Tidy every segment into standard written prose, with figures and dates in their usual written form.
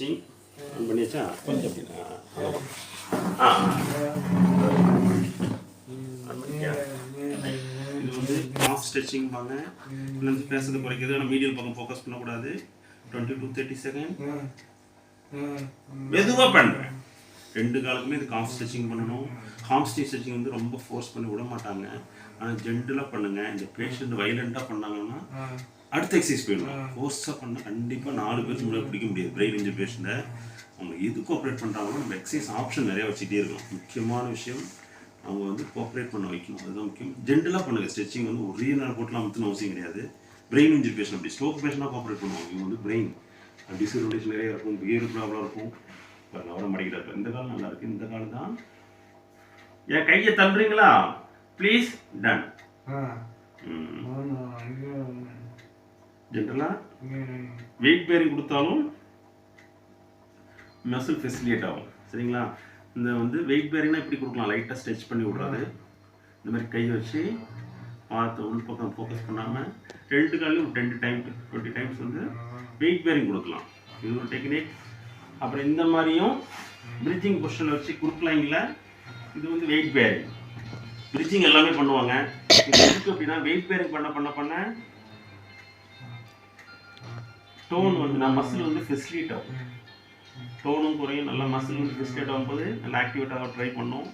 stitching பண்ணியாச்சா கொஞ்சம் அப்படின்னா இது வந்து ஆஃப் ஸ்டிச்சிங் வாங்க இன்னும் பேசுறது குறைக்கிறது ஆனால் மீடியம் பக்கம் ஃபோக்கஸ் பண்ணக்கூடாது 20 to 30 செகண்ட் மெதுவாக பண்ணுறேன் ரெண்டு காலுக்குமே இது காஃப் ஸ்டிச்சிங் பண்ணணும் காம்ஸ்டிங் ஸ்டிச்சிங் வந்து ரொம்ப ஃபோர்ஸ் பண்ணி விட மாட்டாங்க ஆனால் ஜென்டலாக பண்ணுங்கள் இந்த பேஷண்ட் வைலண்ட்டாக பண்ணாங்கன்னா அடுத்த எக்ஸசைஸ் போயிடணும் ஃபோர்ஸாக பண்ணால் கண்டிப்பாக 4 பேருக்கு முன்னாடி பிடிக்க முடியாது பிரெயின் இன்ஜரி பேஷண்ட்டை அவங்க எது கோஆப்ரேட் பண்ணுறாங்களோ நம்ம எக்ஸசைஸ் ஆப்ஷன் நிறையா வச்சுட்டே இருக்கணும் முக்கியமான விஷயம் அவங்க வந்து கோஆப்ரேட் பண்ண வைக்கணும் அதுதான் முக்கியம் ஜென்டலாக பண்ணுங்கள் ஸ்ட்ரெச்சிங் வந்து ஒரே நேரம் போட்டுலாம் அமுத்துன்னு அவசியம் கிடையாது பிரெயின் இன்ஜரி பேஷண்ட் அப்படி ஸ்ட்ரோக் பேஷண்டாக கோஆப்ரேட் பண்ணுவாங்க இவங்க வந்து பிரெயின் டிஸ்இரிட்டேஷன் நிறைய இருக்கும் பிஹேவியர் ப்ராப்ளம் இருக்கும் அவரை மடிக்கிறாரு இந்த காலம் நல்லா இருக்கு இந்த காலம் தான் என் கையை தள்ளுறீங்களா ப்ளீஸ் டன் ஜென்ரலாக வெயிட் பேரிங் கொடுத்தாலும் மசில் ஃபெசிலியேட் ஆகும் சரிங்களா இந்த வந்து வெயிட் பேரிங்னா இப்படி கொடுக்கலாம் லைட்டாக ஸ்ட்ரெச் பண்ணி விட்றாரு இந்த மாதிரி கை வச்சு பார்த்து உள் பக்கம் ஃபோக்கஸ் பண்ணாமல் 2 காலையும் ஒரு 20 டைம்ஸ் வந்து வெயிட் பேரிங் கொடுக்கலாம் இது ஒரு டெக்னிக் அப்புறம் இந்த மாதிரியும் பிரிட்ஜிங் பொசிஷனில் வச்சு குறுக்கலைங்கில் இது வந்து வெயிட் பேரிங் பிரிட்ஜிங் எல்லாமே பண்ணுவாங்க இது எதுக்கு அப்படின்னா வெயிட் பேரிங் பண்ண டோன் வந்து நான் மசில் வந்து ஃபெசிலியேட் ஆகும் டோனும் குறையும் நல்லா மசில் வந்து ஃபெசிலியேட் ஆகும்போது நல்லா ஆக்டிவேட்டாக ட்ரை பண்ணோம்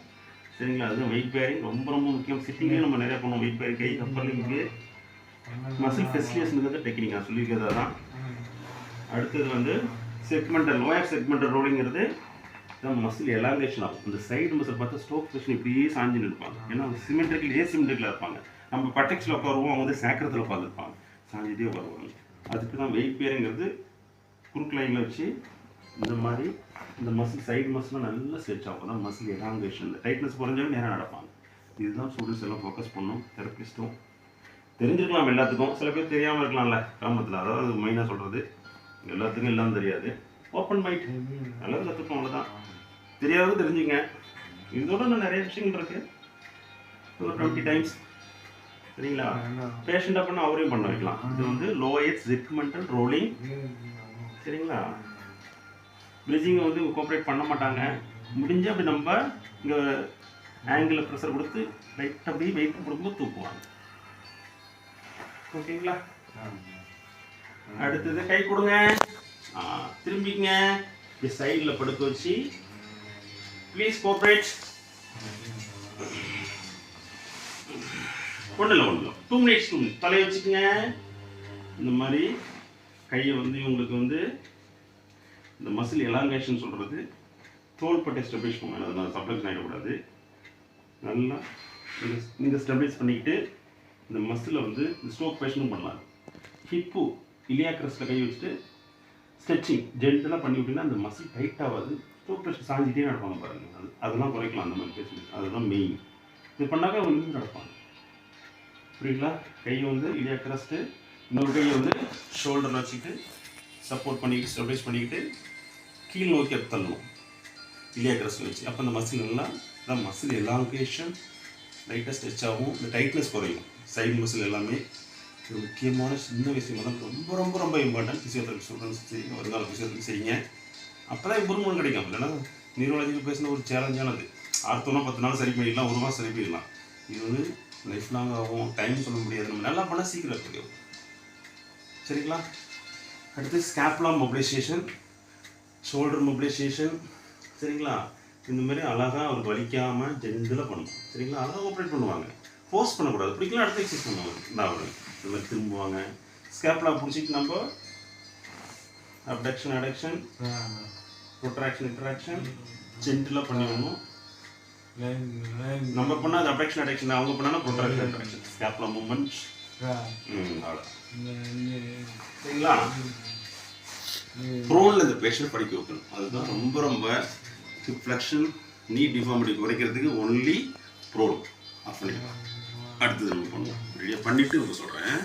சரிங்களா அதுதான் வெயிட் பேரிங் ரொம்ப ரொம்ப முக்கியம் சிட்டிங்கே நம்ம நிறையா பண்ணுவோம் வெயிட் பேரிங் கை கப்பலிங்கு மசில் ஃபெசிலியேஷனுக்கு டெக்னிக் நான் சொல்லியிருக்கிறதா தான் அடுத்தது வந்து செக்மெண்டல் லோயர் செக்மெண்டல் ரோலிங்கிறது தான் மசில் எலாங்கேஷன் ஆகும் இந்த சைடு மசில் பார்த்தா ஸ்ட்ரோக் பொசிஷன் இப்படியே சாஞ்சுன்னு இருப்பாங்க ஏன்னா சிமெட்ரிக்கல் ஏசிமெட்ரிக்கலாக இருப்பாங்க நம்ம பட்டெக்ஸில் உட்காருவோம் அவங்க வந்து சேக்கரத்தில் உட்காந்துருப்பாங்க சாஞ்சிட்டே உட்காருவாங்க அதுக்கு தான் வெயிட் பேருங்கிறது குறுக்கு லைனில் வச்சு இந்த மாதிரி இந்த மசில் சைடு மசிலாம் நல்லா ஸ்ட்ரெச் ஆகும் தான் மசில் எலாங்கேஷன் டைட்னஸ் குறைஞ்சாலும் நேராக நடப்பாங்க இதுதான் ஸ்டூடெண்ட்ஸ் எல்லாம் ஃபோக்கஸ் பண்ணணும் தெரப்பிஸ்ட்டும் தெரிஞ்சிருக்கலாம் எல்லாத்துக்கும் சில பேர் தெரியாமல் இருக்கலாம்ல கிராமத்தில் அதாவது மெயினாக சொல்கிறது எல்லாத்துக்கும் எல்லாம் தெரியாது ஓப்பன் மைட் நல்லா கற்றுக்கணும் அவ்வளோதான் தெரியாதது தெரிஞ்சுங்க இதோட நான் நிறைய விஷயங்கள் இருக்குது ஒரு 20 டைம்ஸ் சரிங்களா பேஷண்ட்டாக பண்ண அவரையும் பண்ண வைக்கலாம் இது வந்து லோயர் செக்மெண்டல் ரோலிங் சரிங்களா பிரிட்ஜிங்கை வந்து கோஆப்ரேட் பண்ண மாட்டாங்க முடிஞ்சால் அப்படி நம்ம இங்கே ஆங்கிளில் ப்ரெஷர் கொடுத்து லைட்டாக அப்படியே வெயிட் கொடுக்கும்போது தூக்குவாங்க ஓகேங்களா அடுத்தது கை கொடுங்க திரும்பிங்க இப்படி சைடில் படுக்க வச்சு ப்ளீஸ் கோஆப்ரேட் ஒன்றும் இல்லை 2 மினிட்ஸ் தலையை வச்சுக்கோங்க இந்த மாதிரி கையை வந்து இவங்களுக்கு வந்து இந்த மசில் எலாங்கேஷன் சொல்கிறது தோள்பட்டை ஸ்டெபிலைஸ் பண்ணுங்க அதனால் சப்ளக்ஷன் ஆகிடக்கூடாது நல்லா நீங்கள் ஸ்டெபிலைஸ் பண்ணிக்கிட்டு இந்த மசிலை வந்து இந்த ஸ்ட்ரோக் பேஷனும் பண்ணலாம் ஹிப்பு இலியாக்ரஸில் கை வச்சுட்டு ஸ்ட்ரெச்சிங் ஜென்டலாக பண்ணி விட்டிங்கன்னா அந்த மசில் டைட் ஆகாது ஸ்ட்ரோக் பேஷன் சாஞ்சிட்டே நடப்பாங்க பாருங்கள் அதெல்லாம் குறைக்கலாம் அந்த மாதிரி பேஷண்ட் அதுதான் மெயின் இது பண்ணாக்க அவங்க நடப்பாங்க புரியுங்களா கையை வந்து இலியாக்ரஸ்ட்டு இன்னொரு கையை வந்து ஷோல்டரில் வச்சுக்கிட்டு சப்போர்ட் பண்ணிக்கிட்டு ஸ்டெபிலைஸ் பண்ணிக்கிட்டு கீழ் நோக்கி தள்ளணும் இலியாக்ரஸில் வச்சு அப்போ அந்த மசில் நல்லா தான் மசில் எலாங்கேஷன் லைட்டாக ஸ்ட்ரெச் ஆகும் இந்த டைட்னஸ் குறையும் சைடு மசில் எல்லாமே ஒரு முக்கியமான சின்ன விஷயம் தான் ரொம்ப ரொம்ப ரொம்ப இம்பார்ட்டன்ட் ஃபிசியோதெரபி ஸ்டூடெண்ட்ஸ் வருங்கால ஃபிசியோதெரபி செய்யுங்க அப்போ தான் இம்ப்ரூவ்மெண்ட் கிடைக்கும் இல்லைன்னா நியூரோலஜிக்கல் பேசின ஒரு சேலஞ்சானது அடுத்தோன்னா 10 நாள் சரி பண்ணிடலாம் 1 மாதம் சரி பண்ணிடலாம் இது வந்து லைஃப் லாங் ஆகும் டைம் சொல்ல முடியாது நம்ம நல்லா பண்ணால் சீக்கிரம் தெரியும் சரிங்களா அடுத்து ஸ்கேப்லா மொபிலைசேஷன் ஷோல்டர் மொபிலைசேஷன் சரிங்களா இந்த மாதிரி அழகாக அவருக்கு வலிக்காமல் ஜென்டலாக பண்ணணும் சரிங்களா அழகாக ஆப்ரேட் பண்ணுவாங்க ஃபோர்ஸ் பண்ணக்கூடாது பிடிக்கலாம் அடுத்த எக்ஸசைஸ் பண்ணுவாங்க இந்த அவர் இந்த மாதிரி திரும்புவாங்க ஸ்கேப்லா பிடிச்சிட்டு நம்ம அப்டக்ஷன் அடக்ஷன் ப்ரொட்ராக்ஷன் இன்ட்ராக்ஷன் ஜென்டலாக பண்ணிடணும் நம்ம பண்ணால் அது அப்டக்ஷன் அடக்ஷன் அவங்க பண்ணால் ப்ரொட்ராக்ஷன் இன்ட்ராக்ஷன் ஸ்கேப்லா மூமெண்ட் அவ்வளோ சரிங்களா ப்ரோனில் இந்த பேஷண்ட் படிக்க வைக்கணும் அதுதான் ரொம்ப ரொம்ப ஹிப் ஃப்ளெக்ஷன் நீ டிஃபார்மிட்டி குறைக்கிறதுக்கு ஒன்லி ப்ரோன் ஆஃப் பண்ணிக்கலாம் அடுத்தது நம்ம பண்ணுவோம் ரெடியாக பண்ணிவிட்டு சொல்கிறேன்